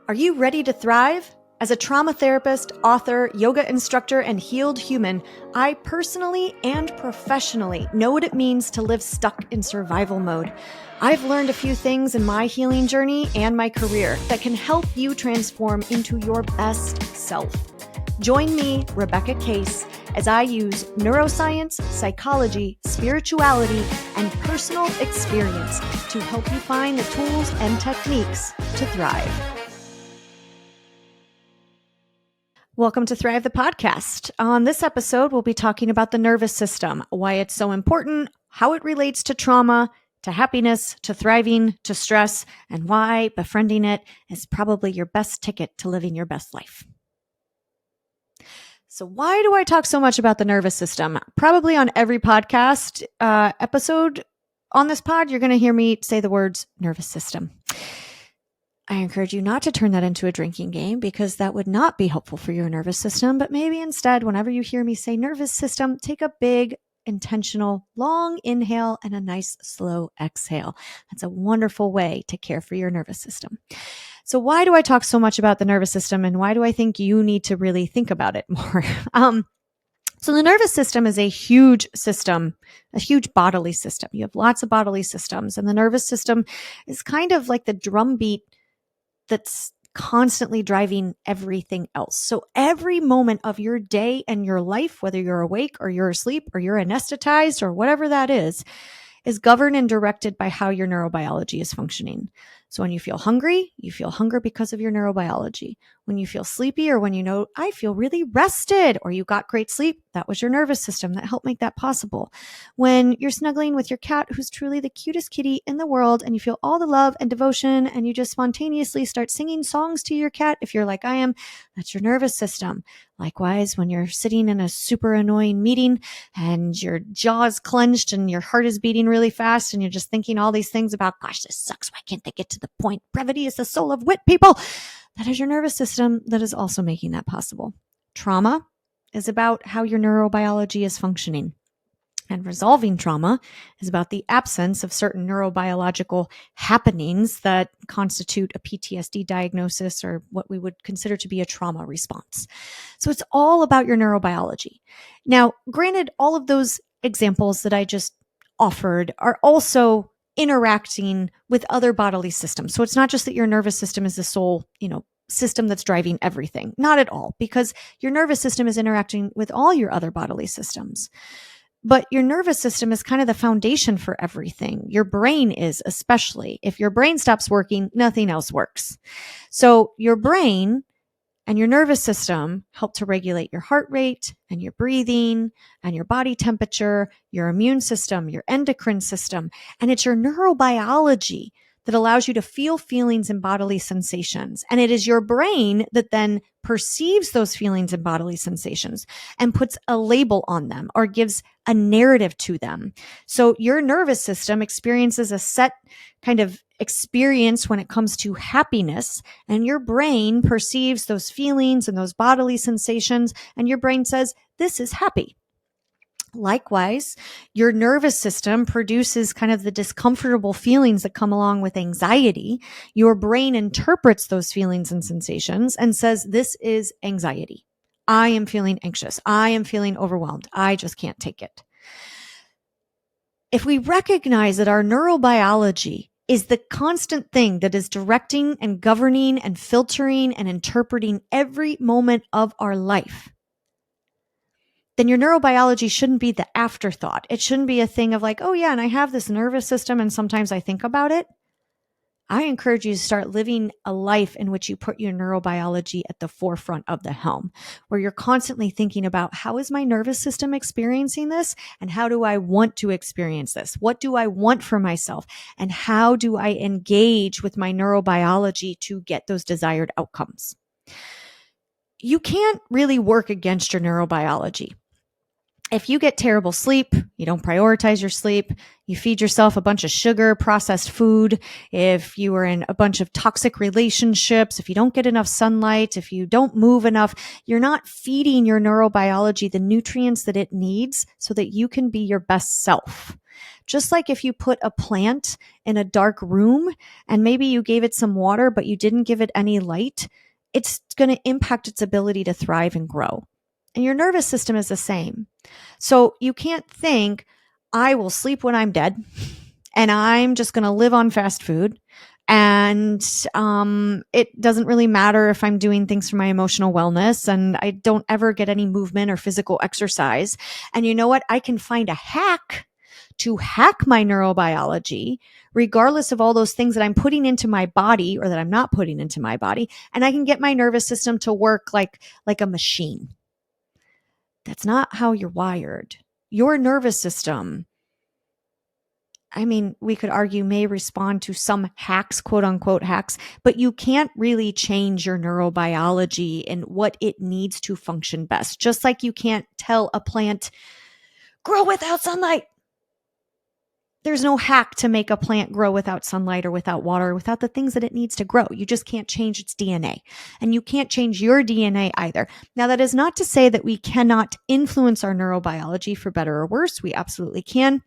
Are you ready to thrive? As a trauma therapist, author, yoga instructor, and healed human, I personally and professionally know what it means to live stuck in survival mode. I've learned a few things in my healing journey and my career that can help you transform into your best self. Join me, Rebecca Case, as I use neuroscience, psychology, spirituality, and personal experience to help you find the tools and techniques to thrive. Welcome to Thrive the Podcast. On this episode, we'll be talking about the nervous system, why it's so important, how it relates to trauma, to happiness, to thriving, to stress, and why befriending it is probably your best ticket to living your best life. So why do I talk so much about the nervous system? Probably on every podcast episode on this pod, you're going to hear me say the words nervous system. I encourage you not to turn that into a drinking game because that would not be helpful for your nervous system. But maybe instead, whenever you hear me say nervous system, take a big, intentional, long inhale and a nice, slow exhale. That's a wonderful way to care for your nervous system. So why do I talk so much about the nervous system and why do I think you need to really think about it more? So the nervous system is a huge system, a huge bodily system. You have lots of bodily systems, and the nervous system is kind of like the drumbeat that's constantly driving everything else. So every moment of your day and your life, whether you're awake or you're asleep or you're anesthetized or whatever that is governed and directed by how your neurobiology is functioning. So when you feel hungry because of your neurobiology. When you feel sleepy or when you know, I feel really rested or you got great sleep, that was your nervous system that helped make that possible. When you're snuggling with your cat, who's truly the cutest kitty in the world, and you feel all the love and devotion and you just spontaneously start singing songs to your cat, if you're like I am, that's your nervous system. Likewise, when you're sitting in a super annoying meeting and your jaw's clenched and your heart is beating really fast and you're just thinking all these things about, gosh, this sucks. Why can't they get to the point? Brevity is the soul of wit, people. That is your nervous system that is also making that possible. Trauma is about how your neurobiology is functioning. And resolving trauma is about the absence of certain neurobiological happenings that constitute a PTSD diagnosis or what we would consider to be a trauma response. So it's all about your neurobiology. Now, granted, all of those examples that I just offered are also interacting with other bodily systems. So it's not just that your nervous system is the sole, system that's driving everything. Not at all, because your nervous system is interacting with all your other bodily systems. But your nervous system is kind of the foundation for everything. Your brain is, especially. If your brain stops working, nothing else works. So your brain and your nervous system help to regulate your heart rate and your breathing and your body temperature, your immune system, your endocrine system. And it's your neurobiology that allows you to feel feelings and bodily sensations. And it is your brain that then perceives those feelings and bodily sensations and puts a label on them or gives a narrative to them. So your nervous system experiences a set kind of experience when it comes to happiness, and your brain perceives those feelings and those bodily sensations, and your brain says, this is happy. Likewise, your nervous system produces kind of the discomfortable feelings that come along with anxiety. Your brain interprets those feelings and sensations and says, this is anxiety. I am feeling anxious. I am feeling overwhelmed. I just can't take it. If we recognize that our neurobiology is the constant thing that is directing and governing and filtering and interpreting every moment of our life, then your neurobiology shouldn't be the afterthought. It shouldn't be a thing of like, oh yeah, and I have this nervous system and sometimes I think about it. I encourage you to start living a life in which you put your neurobiology at the forefront of the helm, where you're constantly thinking about how is my nervous system experiencing this and how do I want to experience this? What do I want for myself? And how do I engage with my neurobiology to get those desired outcomes? You can't really work against your neurobiology. If you get terrible sleep, you don't prioritize your sleep, you feed yourself a bunch of sugar, processed food, if you are in a bunch of toxic relationships, if you don't get enough sunlight, if you don't move enough, you're not feeding your neurobiology the nutrients that it needs so that you can be your best self. Just like if you put a plant in a dark room and maybe you gave it some water, but you didn't give it any light, it's going to impact its ability to thrive and grow. And your nervous system is the same. So you can't think, I will sleep when I'm dead and I'm just going to live on fast food. And it doesn't really matter if I'm doing things for my emotional wellness and I don't ever get any movement or physical exercise. And you know what? I can find a hack to hack my neurobiology, regardless of all those things that I'm putting into my body or that I'm not putting into my body. And I can get my nervous system to work like a machine. That's not how you're wired. Your nervous system, I mean, we could argue may respond to some hacks, quote unquote hacks, but you can't really change your neurobiology and what it needs to function best. Just like you can't tell a plant, grow without sunlight. There's no hack to make a plant grow without sunlight or without water, without the things that it needs to grow. You just can't change its DNA. And you can't change your DNA either. Now, that is not to say that we cannot influence our neurobiology for better or worse. We absolutely can.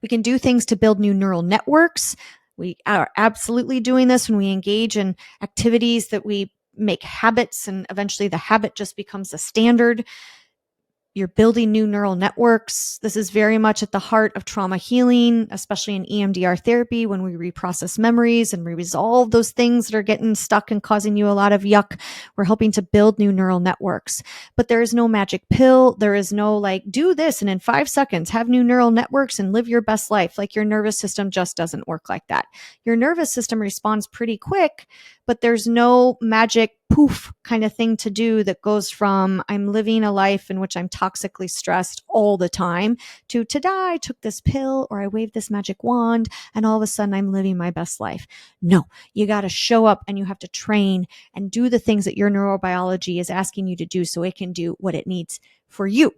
We can do things to build new neural networks. We are absolutely doing this when we engage in activities that we make habits, and eventually the habit just becomes a standard. You're building new neural networks. This is very much at the heart of trauma healing, especially in EMDR therapy, when we reprocess memories and we resolve those things that are getting stuck and causing you a lot of yuck. We're helping to build new neural networks. But there is no magic pill. There is no like, do this and in 5 seconds have new neural networks and live your best life. Like, your nervous system just doesn't work like that. Your nervous system responds pretty quick, but there's no magic poof kind of thing to do that goes from I'm living a life in which I'm toxically stressed all the time to today I took this pill or I waved this magic wand and all of a sudden I'm living my best life. No, you got to show up and you have to train and do the things that your neurobiology is asking you to do so it can do what it needs for you.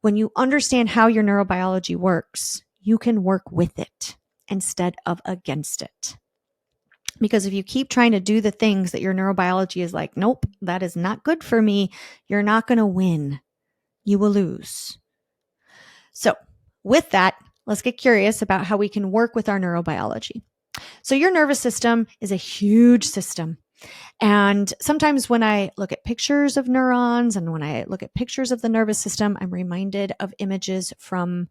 When you understand how your neurobiology works, you can work with it instead of against it. Because if you keep trying to do the things that your neurobiology is like, nope, that is not good for me, you're not going to win. You will lose. So with that, let's get curious about how we can work with our neurobiology. So your nervous system is a huge system. And sometimes when I look at pictures of neurons and when I look at pictures of the nervous system, I'm reminded of images from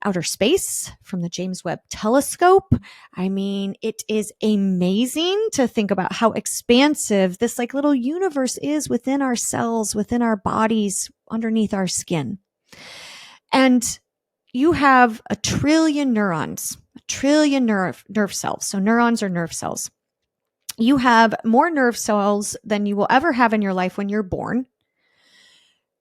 outer space, from the James Webb Telescope. I mean, it is amazing to think about how expansive this like little universe is within our cells, within our bodies, underneath our skin. And you have 1 trillion neurons, 1 trillion nerve cells. So neurons are nerve cells. You have more nerve cells than you will ever have in your life when you're born.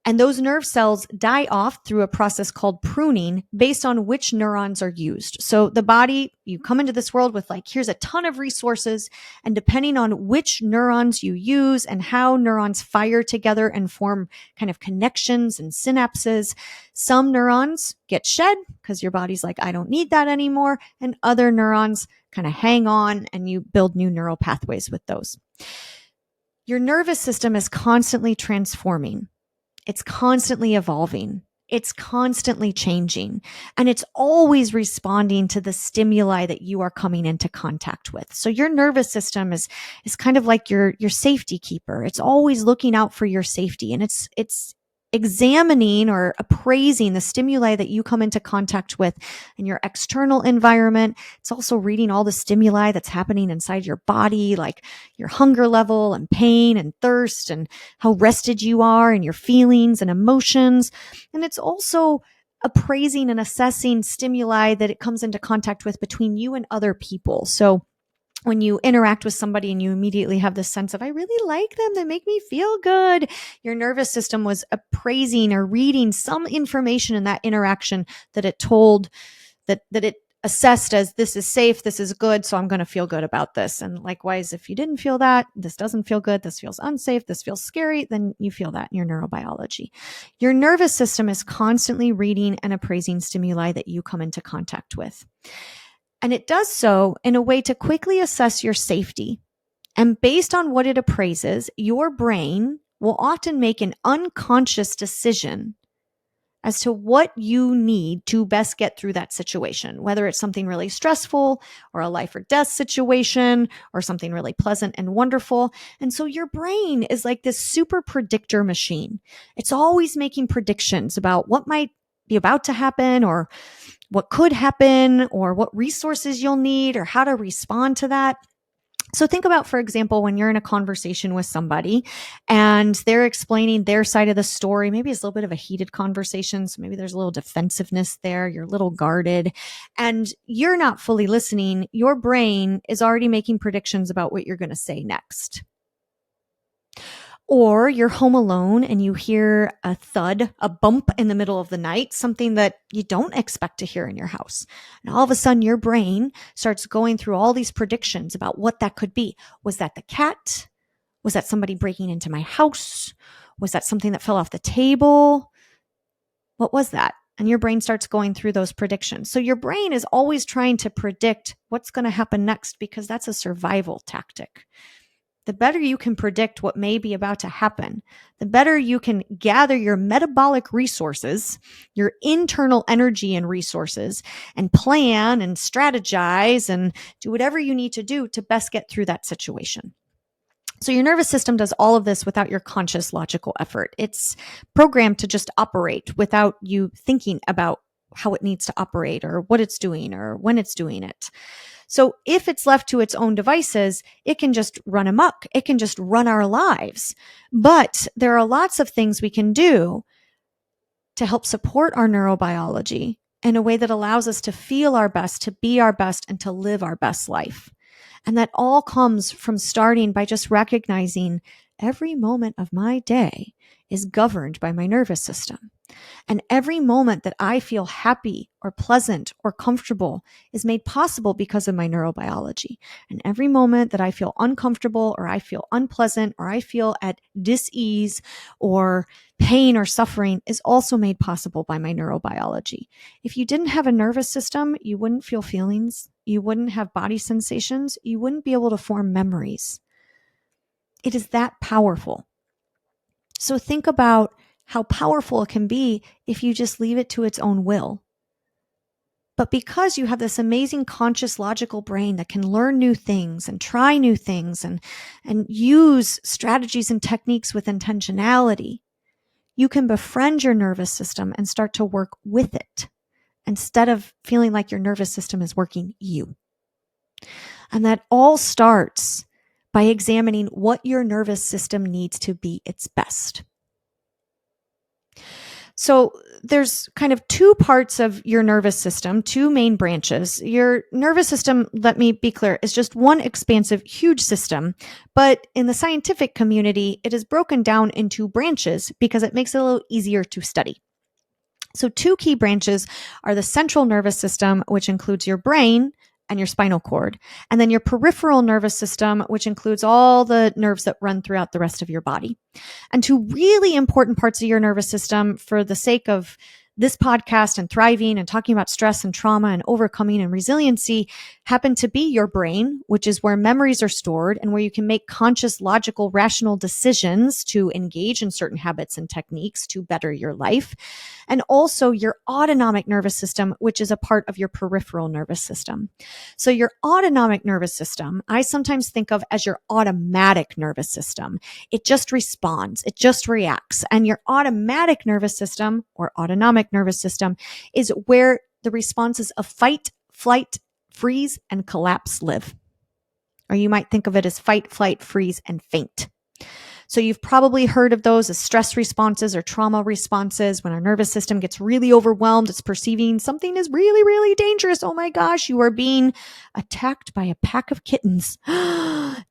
And those nerve cells die off through a process called pruning based on which neurons are used. So the body, you come into this world with like, here's a ton of resources. And depending on which neurons you use and how neurons fire together and form kind of connections and synapses, some neurons get shed because your body's like, I don't need that anymore. And other neurons kind of hang on and you build new neural pathways with those. Your nervous system is constantly transforming. It's constantly evolving. It's constantly changing. And it's always responding to the stimuli that you are coming into contact with. So your nervous system is kind of like your safety keeper. It's always looking out for your safety. And it's examining or appraising the stimuli that you come into contact with in your external environment. It's also reading all the stimuli that's happening inside your body, like your hunger level and pain and thirst and how rested you are and your feelings and emotions. And it's also appraising and assessing stimuli that it comes into contact with between you and other people. So when you interact with somebody and you immediately have this sense of, I really like them, they make me feel good. Your nervous system was appraising or reading some information in that interaction that it told, that it assessed as this is safe, this is good, so I'm going to feel good about this. And likewise, if you didn't feel that, this doesn't feel good, this feels unsafe, this feels scary, then you feel that in your neurobiology. Your nervous system is constantly reading and appraising stimuli that you come into contact with. And it does so in a way to quickly assess your safety. And based on what it appraises, your brain will often make an unconscious decision as to what you need to best get through that situation, whether it's something really stressful or a life or death situation or something really pleasant and wonderful. And so your brain is like this super predictor machine. It's always making predictions about what might be about to happen or what could happen or what resources you'll need or how to respond to that. So think about, for example, when you're in a conversation with somebody and they're explaining their side of the story. Maybe it's a little bit of a heated conversation. So maybe there's a little defensiveness there. You're a little guarded and you're not fully listening. Your brain is already making predictions about what you're going to say next. Or you're home alone and you hear a thud, a bump in the middle of the night, something that you don't expect to hear in your house. And all of a sudden your brain starts going through all these predictions about what that could be. Was that the cat? Was that somebody breaking into my house? Was that something that fell off the table? What was that? And your brain starts going through those predictions. So your brain is always trying to predict what's going to happen next because that's a survival tactic. The better you can predict what may be about to happen, the better you can gather your metabolic resources, your internal energy and resources, and plan and strategize and do whatever you need to do to best get through that situation. So your nervous system does all of this without your conscious logical effort. It's programmed to just operate without you thinking about how it needs to operate or what it's doing or when it's doing it. So if it's left to its own devices, it can just run amok. It can just run our lives. But there are lots of things we can do to help support our neurobiology in a way that allows us to feel our best, to be our best, and to live our best life. And that all comes from starting by just recognizing every moment of my day is governed by my nervous system. And every moment that I feel happy or pleasant or comfortable is made possible because of my neurobiology. And every moment that I feel uncomfortable or I feel unpleasant or I feel at dis-ease or pain or suffering is also made possible by my neurobiology. If you didn't have a nervous system, you wouldn't feel feelings, you wouldn't have body sensations, you wouldn't be able to form memories. It is that powerful. So think about how powerful it can be if you just leave it to its own will. But because you have this amazing conscious logical brain that can learn new things and try new things and use strategies and techniques with intentionality, you can befriend your nervous system and start to work with it instead of feeling like your nervous system is working you. And that all starts by examining what your nervous system needs to be its best. So there's kind of two parts of your nervous system, two main branches. Your nervous system, let me be clear, is just one expansive, huge system. But in the scientific community, it is broken down into branches because it makes it a little easier to study. So two key branches are the central nervous system, which includes your brain and your spinal cord, and then your peripheral nervous system, which includes all the nerves that run throughout the rest of your body. And two really important parts of your nervous system for the sake of this podcast and thriving and talking about stress and trauma and overcoming and resiliency happen to be your brain, which is where memories are stored and where you can make conscious, logical, rational decisions to engage in certain habits and techniques to better your life. And also your autonomic nervous system, which is a part of your peripheral nervous system. So your autonomic nervous system, I sometimes think of as your automatic nervous system. It just responds, it just reacts. And your automatic nervous system or autonomic nervous system is where the responses of fight, flight, freeze, and collapse live. Or you might think of it as fight, flight, freeze, and faint. So you've probably heard of those as stress responses or trauma responses. When our nervous system gets really overwhelmed, it's perceiving something is really, really dangerous. Oh my gosh, you are being attacked by a pack of kittens.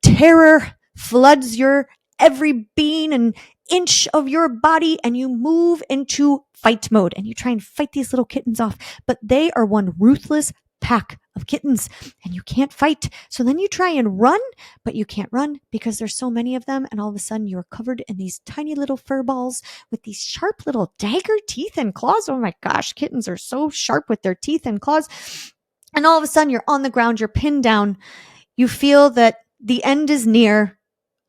Terror floods your every being and inch of your body, and you move into fight mode and you try and fight these little kittens off, but they are one ruthless pack of kittens and you can't fight. So then you try and run, but you can't run because there's so many of them. And all of a sudden you're covered in these tiny little fur balls with these sharp little dagger teeth and claws. Oh my gosh, kittens are so sharp with their teeth and claws. And all of a sudden you're on the ground, you're pinned down. You feel that the end is near.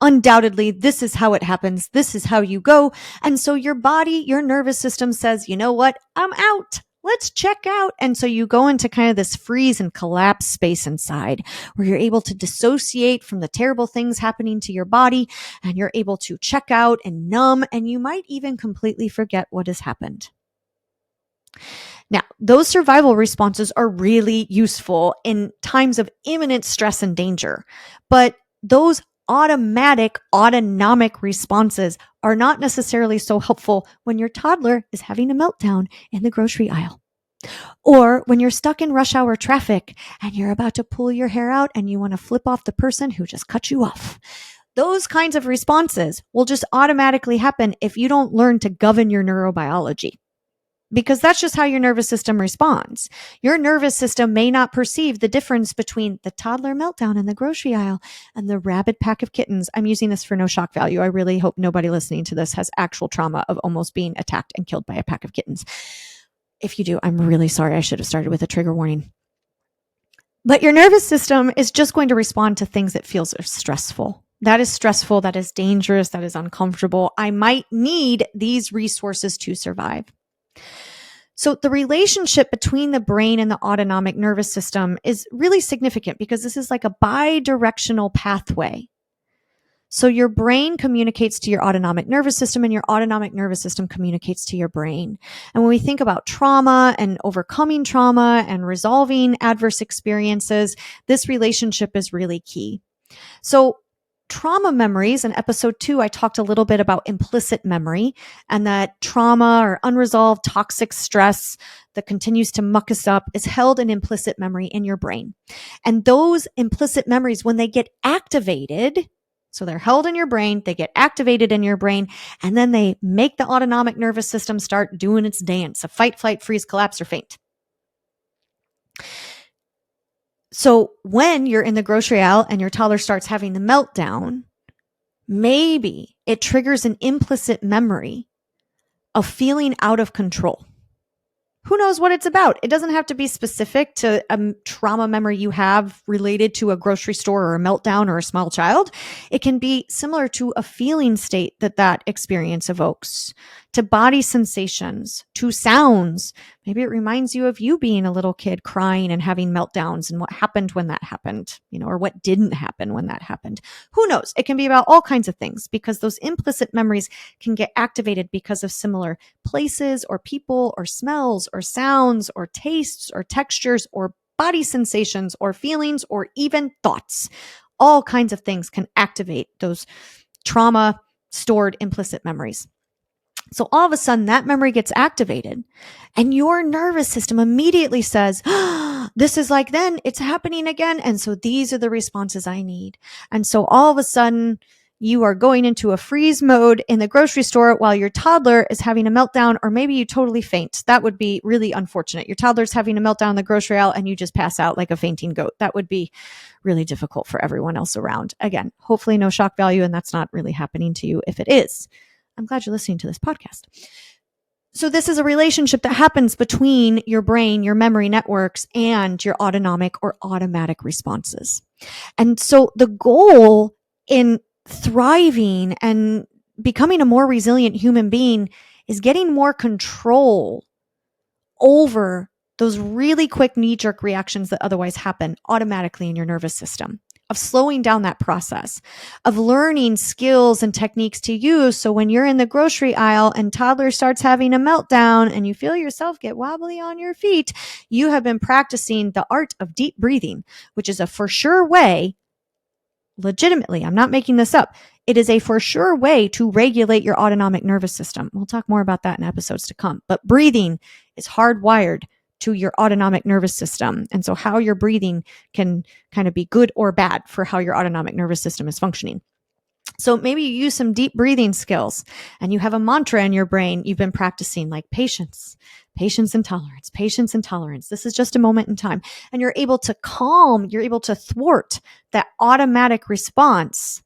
Undoubtedly, this is how it happens. This is how you go. And so your body, your nervous system says, you know what? I'm out. Let's check out. And so you go into kind of this freeze and collapse space inside where you're able to dissociate from the terrible things happening to your body, and you're able to check out and numb, and you might even completely forget what has happened. Now, those survival responses are really useful in times of imminent stress and danger, but those automatic, autonomic responses are not necessarily so helpful when your toddler is having a meltdown in the grocery aisle, or when you're stuck in rush hour traffic and you're about to pull your hair out and you want to flip off the person who just cut you off. Those kinds of responses will just automatically happen if you don't learn to govern your neurobiology, because that's just how your nervous system responds. Your nervous system may not perceive the difference between the toddler meltdown in the grocery aisle and the rabid pack of kittens. I'm using this for no shock value. I really hope nobody listening to this has actual trauma of almost being attacked and killed by a pack of kittens. If you do, I'm really sorry. I should have started with a trigger warning. But your nervous system is just going to respond to things that feels stressful. That is stressful. That is dangerous. That is uncomfortable. I might need these resources to survive. So the relationship between the brain and the autonomic nervous system is really significant because this is like a bi-directional pathway. So your brain communicates to your autonomic nervous system, and your autonomic nervous system communicates to your brain. And when we think about trauma and overcoming trauma and resolving adverse experiences, this relationship is really key. So trauma memories, in episode 2, I talked a little bit about implicit memory, and that trauma or unresolved toxic stress that continues to muck us up is held in implicit memory in your brain. And those implicit memories, when they get activated, so they're held in your brain, they get activated in your brain, and then they make the autonomic nervous system start doing its dance of fight, flight, freeze, collapse, or faint. So when you're in the grocery aisle and your toddler starts having the meltdown, maybe it triggers an implicit memory of feeling out of control. Who knows what it's about? It doesn't have to be specific to a trauma memory you have related to a grocery store or a meltdown or a small child. It can be similar to a feeling state that experience evokes, to body sensations, to sounds. Maybe it reminds you of you being a little kid crying and having meltdowns and what happened when that happened, or what didn't happen when that happened. Who knows? It can be about all kinds of things, because those implicit memories can get activated because of similar places or people or smells or sounds or tastes or textures or body sensations or feelings or even thoughts. All kinds of things can activate those trauma stored implicit memories. So all of a sudden that memory gets activated and your nervous system immediately says, this is like then, it's happening again. And so these are the responses I need. And so all of a sudden you are going into a freeze mode in the grocery store while your toddler is having a meltdown, or maybe you totally faint. That would be really unfortunate. Your toddler's having a meltdown in the grocery aisle and you just pass out like a fainting goat. That would be really difficult for everyone else around. Again, hopefully no shock value, and that's not really happening to you. If it is, I'm glad you're listening to this podcast. So this is a relationship that happens between your brain, your memory networks, and your autonomic or automatic responses. And so the goal in thriving and becoming a more resilient human being is getting more control over those really quick knee-jerk reactions that otherwise happen automatically in your nervous system, of slowing down that process, of learning skills and techniques to use. So when you're in the grocery aisle and toddler starts having a meltdown and you feel yourself get wobbly on your feet, you have been practicing the art of deep breathing, which is a for sure way, legitimately, I'm not making this up, it is a for sure way to regulate your autonomic nervous system. We'll talk more about that in episodes to come. But breathing is hardwired to your autonomic nervous system. And so how you're breathing can kind of be good or bad for how your autonomic nervous system is functioning. So maybe you use some deep breathing skills and you have a mantra in your brain you've been practicing, like patience, patience and tolerance, patience and tolerance. This is just a moment in time. And you're able to calm, you're able to thwart that automatic response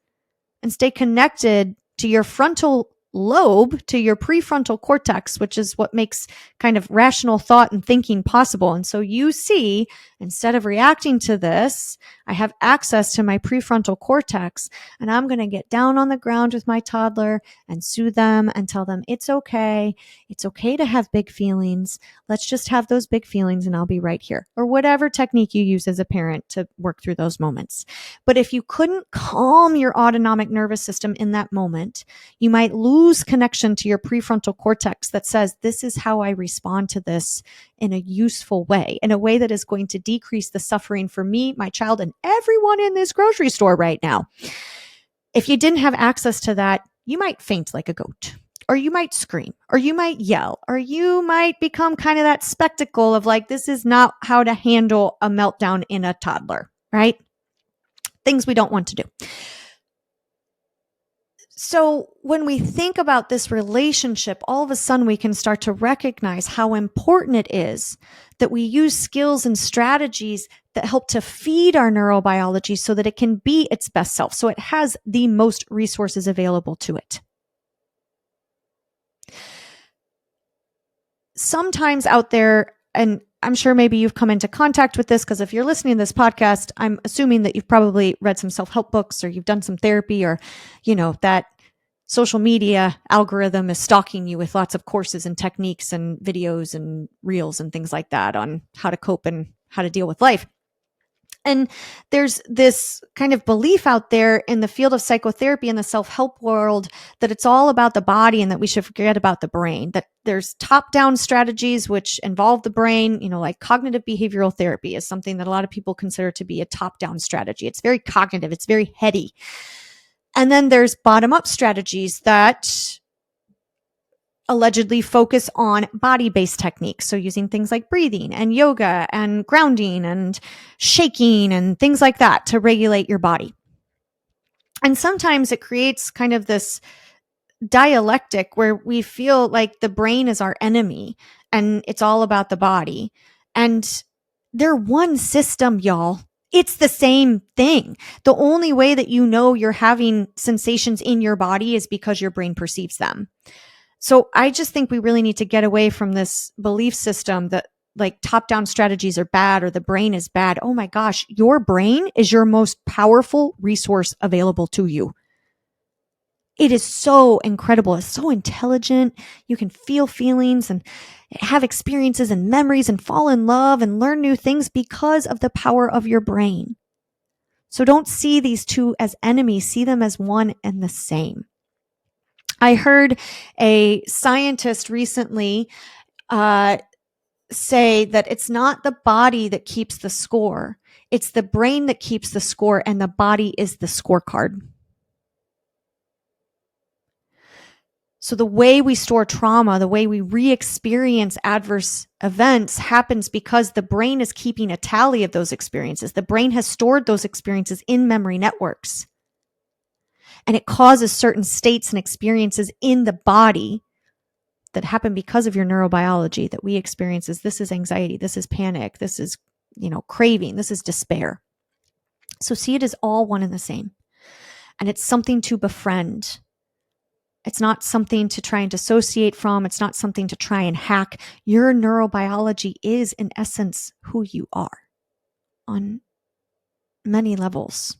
and stay connected to your frontal lobe to your prefrontal cortex, which is what makes kind of rational thought and thinking possible. And so you see, instead of reacting to this, I have access to my prefrontal cortex, and I'm going to get down on the ground with my toddler and soothe them and tell them it's okay. It's okay to have big feelings. Let's just have those big feelings and I'll be right here. Or whatever technique you use as a parent to work through those moments. But if you couldn't calm your autonomic nervous system in that moment, you might lose connection to your prefrontal cortex that says, this is how I respond to this in a useful way, in a way that is going to decrease the suffering for me, my child, and everyone in this grocery store right now. If you didn't have access to that, you might faint like a goat, or you might scream, or you might yell, or you might become kind of that spectacle of like, this is not how to handle a meltdown in a toddler, right? Things we don't want to do. So when we think about this relationship, all of a sudden we can start to recognize how important it is that we use skills and strategies that help to feed our neurobiology so that it can be its best self, so it has the most resources available to it. Sometimes out there, and I'm sure maybe you've come into contact with this because if you're listening to this podcast, I'm assuming that you've probably read some self-help books or you've done some therapy, or, that social media algorithm is stalking you with lots of courses and techniques and videos and reels and things like that on how to cope and how to deal with life. And there's this kind of belief out there in the field of psychotherapy and the self-help world that it's all about the body and that we should forget about the brain, that there's top-down strategies which involve the brain, like cognitive behavioral therapy is something that a lot of people consider to be a top-down strategy. It's very cognitive. It's very heady. And then there's bottom-up strategies that allegedly focus on body-based techniques. So using things like breathing and yoga and grounding and shaking and things like that to regulate your body. And sometimes it creates kind of this dialectic where we feel like the brain is our enemy and it's all about the body. And they're one system, y'all. It's the same thing. The only way that you know you're having sensations in your body is because your brain perceives them. So I just think we really need to get away from this belief system that like top-down strategies are bad or the brain is bad. Oh my gosh, your brain is your most powerful resource available to you. It is so incredible. It's so intelligent. You can feel feelings and have experiences and memories and fall in love and learn new things because of the power of your brain. So don't see these two as enemies. See them as one and the same. I heard a scientist recently say that it's not the body that keeps the score. It's the brain that keeps the score, and the body is the scorecard. So the way we store trauma, the way we re-experience adverse events happens because the brain is keeping a tally of those experiences. The brain has stored those experiences in memory networks. And it causes certain states and experiences in the body that happen because of your neurobiology that we experience as this is anxiety, this is panic, this is, craving, this is despair. So see it as all one and the same. And it's something to befriend. It's not something to try and dissociate from. It's not something to try and hack. Your neurobiology is, in essence, who you are on many levels.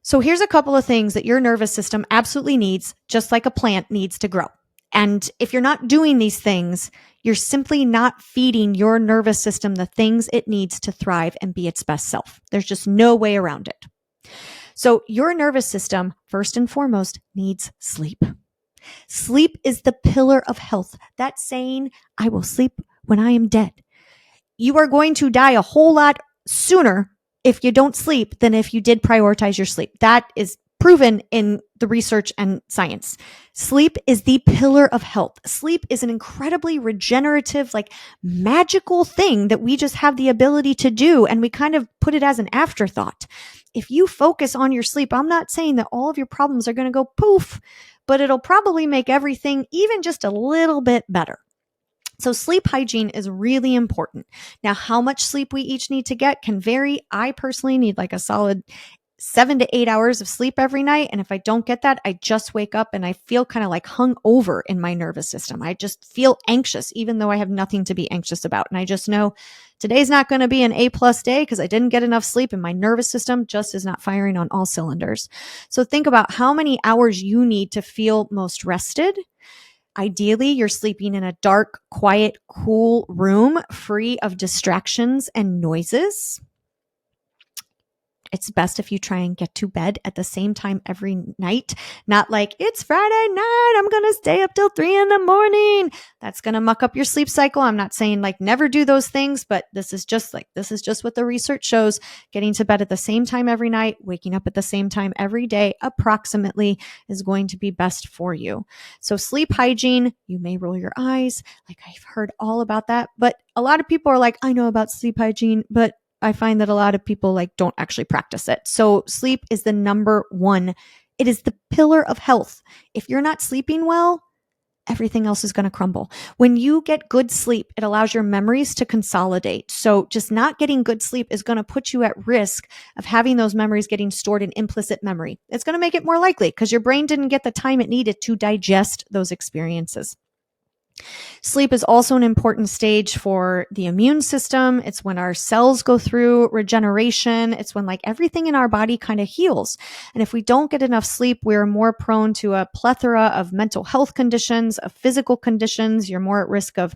So here's a couple of things that your nervous system absolutely needs, just like a plant needs to grow. And if you're not doing these things, you're simply not feeding your nervous system the things it needs to thrive and be its best self. There's just no way around it. So your nervous system, first and foremost, needs sleep. Sleep is the pillar of health. That saying, I will sleep when I am dead. You are going to die a whole lot sooner if you don't sleep than if you did prioritize your sleep. That is proven in the research and science. Sleep is the pillar of health. Sleep is an incredibly regenerative, magical thing that we just have the ability to do. And we kind of put it as an afterthought. If you focus on your sleep, I'm not saying that all of your problems are going to go poof, but it'll probably make everything even just a little bit better. So sleep hygiene is really important. Now, how much sleep we each need to get can vary. I personally need a solid 7 to 8 hours of sleep every night. And if I don't get that, I just wake up and I feel kind of like hung over in my nervous system. I just feel anxious, even though I have nothing to be anxious about. And I just know today's not going to be an A+ day because I didn't get enough sleep and my nervous system just is not firing on all cylinders. So think about how many hours you need to feel most rested. Ideally, you're sleeping in a dark, quiet, cool room free of distractions and noises. It's best if you try and get to bed at the same time every night, not like it's Friday night, I'm going to stay up till 3 a.m. That's going to muck up your sleep cycle. I'm not saying like never do those things, but this is just what the research shows. Getting to bed at the same time every night, waking up at the same time every day, approximately, is going to be best for you. So sleep hygiene, you may roll your eyes, like I've heard all about that, but a lot of people are like, I know about sleep hygiene, but I find that a lot of people like don't actually practice it. So sleep is the number one. It is the pillar of health. If you're not sleeping well, everything else is going to crumble. When you get good sleep, it allows your memories to consolidate. So just not getting good sleep is going to put you at risk of having those memories getting stored in implicit memory. It's going to make it more likely because your brain didn't get the time it needed to digest those experiences. Sleep is also an important stage for the immune system. It's when our cells go through regeneration. It's when like everything in our body kind of heals. And if we don't get enough sleep, we're more prone to a plethora of mental health conditions, of physical conditions. You're more at risk of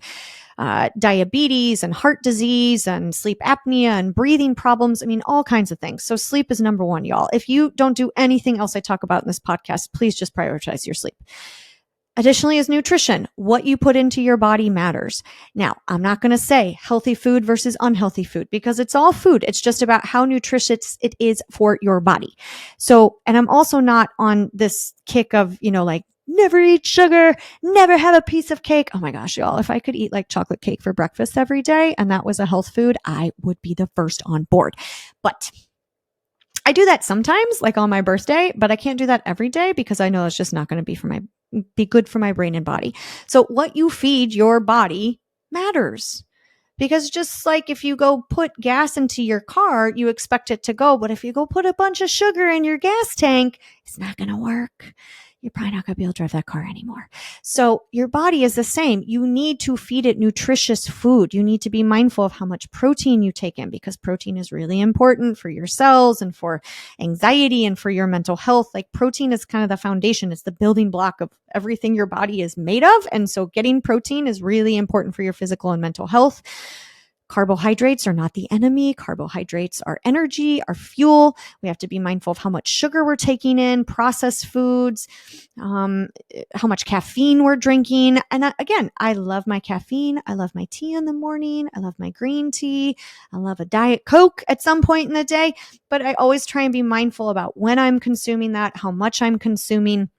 diabetes and heart disease and sleep apnea and breathing problems. I mean, all kinds of things. So sleep is number one, y'all. If you don't do anything else I talk about in this podcast, please just prioritize your sleep. Additionally is nutrition. What you put into your body matters. Now, I'm not going to say healthy food versus unhealthy food because it's all food. It's just about how nutritious it is for your body. So, and I'm also not on this kick of, like never eat sugar, never have a piece of cake. Oh my gosh, y'all, if I could eat like chocolate cake for breakfast every day and that was a health food, I would be the first on board. But I do that sometimes, like on my birthday, but I can't do that every day because I know it's just not going to be good for my brain and body. So what you feed your body matters. Because just like if you go put gas into your car, you expect it to go. But if you go put a bunch of sugar in your gas tank, it's not going to work. You're probably not going to be able to drive that car anymore. So your body is the same. You need to feed it nutritious food. You need to be mindful of how much protein you take in because protein is really important for your cells and for anxiety and for your mental health. Like protein is kind of the foundation. It's the building block of everything your body is made of. And so getting protein is really important for your physical and mental health. Carbohydrates are not the enemy. Carbohydrates are energy, are fuel. We have to be mindful of how much sugar we're taking in, processed foods, how much caffeine we're drinking. And again, I love my caffeine. I love my tea in the morning. I love my green tea. I love a Diet Coke at some point in the day. But I always try and be mindful about when I'm consuming that, how much I'm consuming,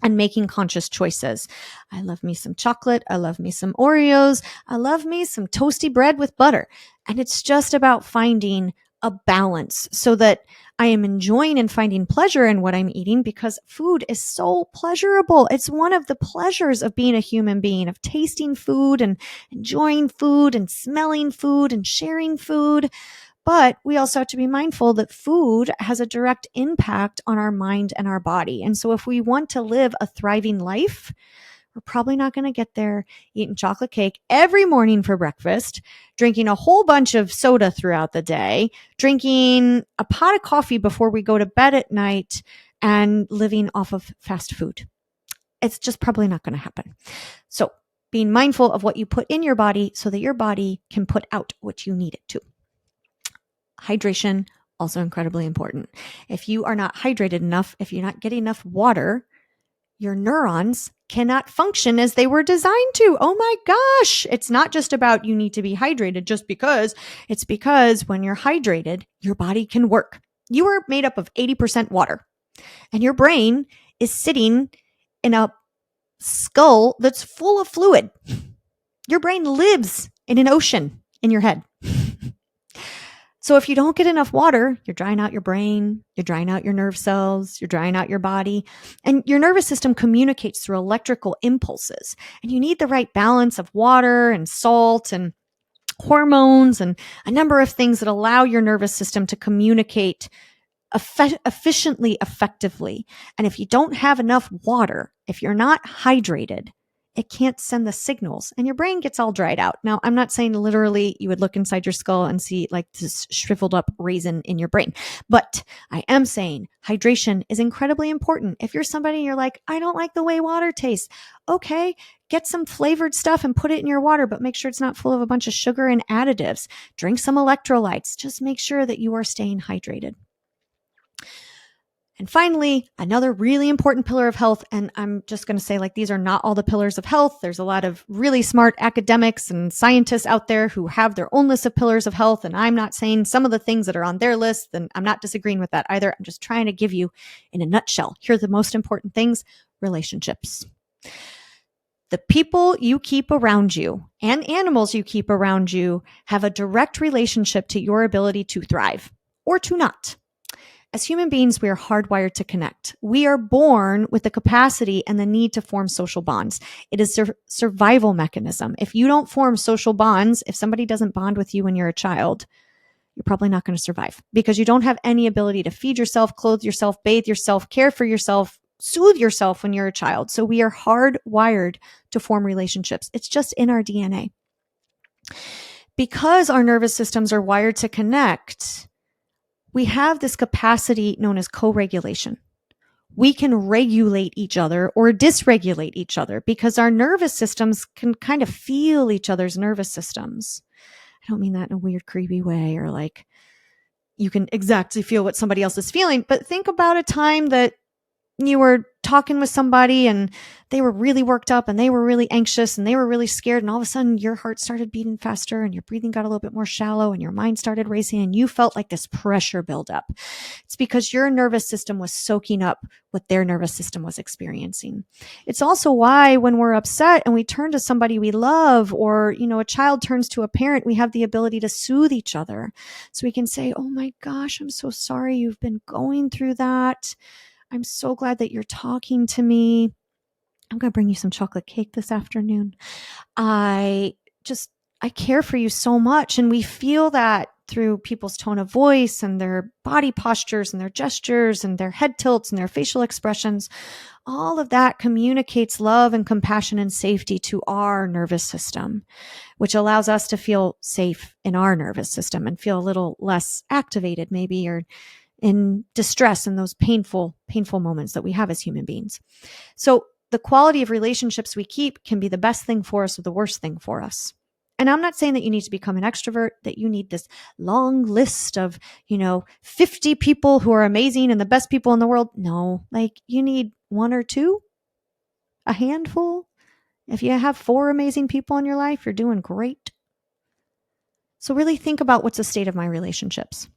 and making conscious choices. I love me some chocolate. I love me some Oreos. I love me some toasty bread with butter. And it's just about finding a balance so that I am enjoying and finding pleasure in what I'm eating because food is so pleasurable. It's one of the pleasures of being a human being, of tasting food and enjoying food and smelling food and sharing food. But we also have to be mindful that food has a direct impact on our mind and our body. And so if we want to live a thriving life, we're probably not going to get there eating chocolate cake every morning for breakfast, drinking a whole bunch of soda throughout the day, drinking a pot of coffee before we go to bed at night, and living off of fast food. It's just probably not going to happen. So being mindful of what you put in your body so that your body can put out what you need it to. Hydration, also incredibly important. If you are not hydrated enough, if you're not getting enough water, your neurons cannot function as they were designed to. Oh my gosh. It's not just about you need to be hydrated just because. It's because when you're hydrated, your body can work. You are made up of 80% water, and your brain is sitting in a skull that's full of fluid. Your brain lives in an ocean in your head. So if you don't get enough water, you're drying out your brain, you're drying out your nerve cells, you're drying out your body, and your nervous system communicates through electrical impulses. And you need the right balance of water and salt and hormones and a number of things that allow your nervous system to communicate efficiently, effectively. And if you don't have enough water, if you're not hydrated, it can't send the signals and your brain gets all dried out. Now, I'm not saying literally you would look inside your skull and see like this shriveled up raisin in your brain, but I am saying hydration is incredibly important. If you're somebody and you're like, I don't like the way water tastes, okay, get some flavored stuff and put it in your water, but make sure it's not full of a bunch of sugar and additives. Drink some electrolytes. Just make sure that you are staying hydrated. And finally, another really important pillar of health, and I'm just going to say like these are not all the pillars of health. There's a lot of really smart academics and scientists out there who have their own list of pillars of health, and I'm not saying some of the things that are on their list, and I'm not disagreeing with that either. I'm just trying to give you in a nutshell. Here are the most important things: relationships. The people you keep around you and animals you keep around you have a direct relationship to your ability to thrive or to not. As human beings, we are hardwired to connect. We are born with the capacity and the need to form social bonds. It is a survival mechanism. If you don't form social bonds, if somebody doesn't bond with you when you're a child, you're probably not going to survive because you don't have any ability to feed yourself, clothe yourself, bathe yourself, care for yourself, soothe yourself when you're a child. So we are hardwired to form relationships. It's just in our DNA. Because our nervous systems are wired to connect, we have this capacity known as co-regulation. We can regulate each other or dysregulate each other because our nervous systems can kind of feel each other's nervous systems. I don't mean that in a weird, creepy way or like you can exactly feel what somebody else is feeling, but think about a time that you were talking with somebody and they were really worked up and they were really anxious and they were really scared. And all of a sudden your heart started beating faster and your breathing got a little bit more shallow and your mind started racing and you felt like this pressure build up. It's because your nervous system was soaking up what their nervous system was experiencing. It's also why when we're upset and we turn to somebody we love or, a child turns to a parent, we have the ability to soothe each other. So we can say, oh my gosh, I'm so sorry you've been going through that. I'm so glad that you're talking to me. I'm going to bring you some chocolate cake this afternoon. I care for you so much. And we feel that through people's tone of voice and their body postures and their gestures and their head tilts and their facial expressions. All of that communicates love and compassion and safety to our nervous system, which allows us to feel safe in our nervous system and feel a little less activated maybe or in distress in those painful moments that we have as human beings. So the quality of relationships we keep can be the best thing for us or the worst thing for us. And I'm not saying that you need to become an extrovert, that you need this long list of, 50 people who are amazing and the best people in the world. No, like you need one or two, a handful. If you have 4 amazing people in your life, you're doing great. So really think about what's the state of my relationships.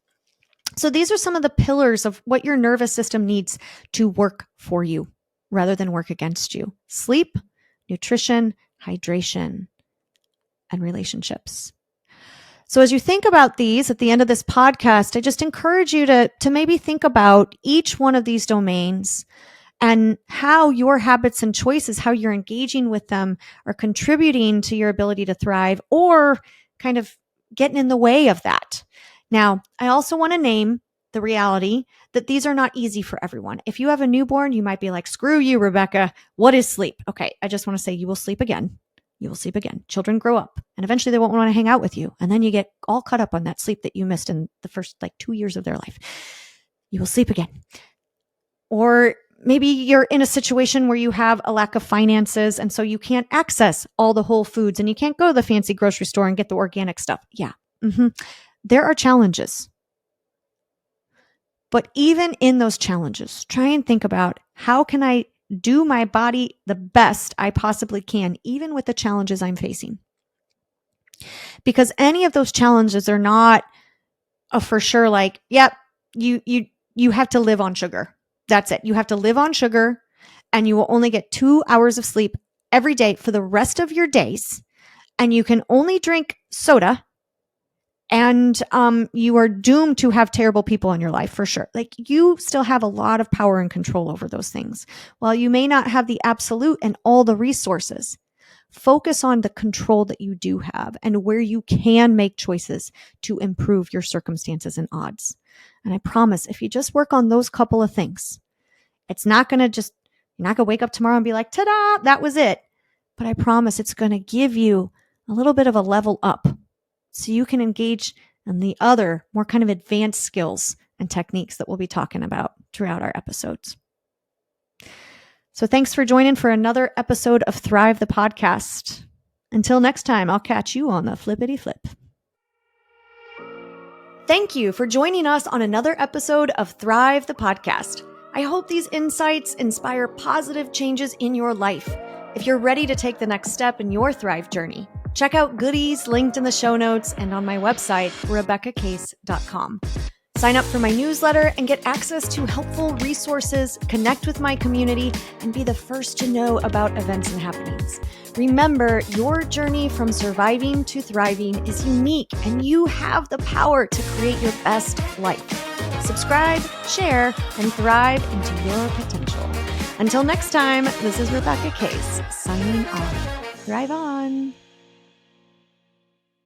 So these are some of the pillars of what your nervous system needs to work for you rather than work against you. Sleep, nutrition, hydration, and relationships. So as you think about these at the end of this podcast, I just encourage you to maybe think about each one of these domains and how your habits and choices, how you're engaging with them are contributing to your ability to thrive or kind of getting in the way of that. Now, I also want to name the reality that these are not easy for everyone. If you have a newborn, you might be like, screw you, Rebecca. What is sleep? Okay, I just want to say you will sleep again. You will sleep again. Children grow up and eventually they won't want to hang out with you. And then you get all caught up on that sleep that you missed in the first 2 years of their life. You will sleep again. Or maybe you're in a situation where you have a lack of finances and so you can't access all the whole foods and you can't go to the fancy grocery store and get the organic stuff. Yeah. There are challenges. But even in those challenges, try and think about how can I do my body the best I possibly can, even with the challenges I'm facing. Because any of those challenges are not a for sure you have to live on sugar. That's it. You have to live on sugar and you will only get 2 hours of sleep every day for the rest of your days. And you can only drink soda. And you are doomed to have terrible people in your life for sure. You still have a lot of power and control over those things. While you may not have the absolute and all the resources, focus on the control that you do have and where you can make choices to improve your circumstances and odds. And I promise if you just work on those couple of things, it's not going to you're not going to wake up tomorrow and be like, ta-da, that was it. But I promise it's going to give you a little bit of a level up so you can engage in the other more kind of advanced skills and techniques that we'll be talking about throughout our episodes. So thanks for joining for another episode of Thrive the Podcast. Until next time, I'll catch you on the flippity flip. Thank you for joining us on another episode of Thrive the Podcast. I hope these insights inspire positive changes in your life. If you're ready to take the next step in your Thrive journey, check out goodies linked in the show notes and on my website, RebeccaCase.com. Sign up for my newsletter and get access to helpful resources, connect with my community, and be the first to know about events and happenings. Remember, your journey from surviving to thriving is unique, and you have the power to create your best life. Subscribe, share, and thrive into your potential. Until next time, this is Rebecca Case, signing off. Thrive on.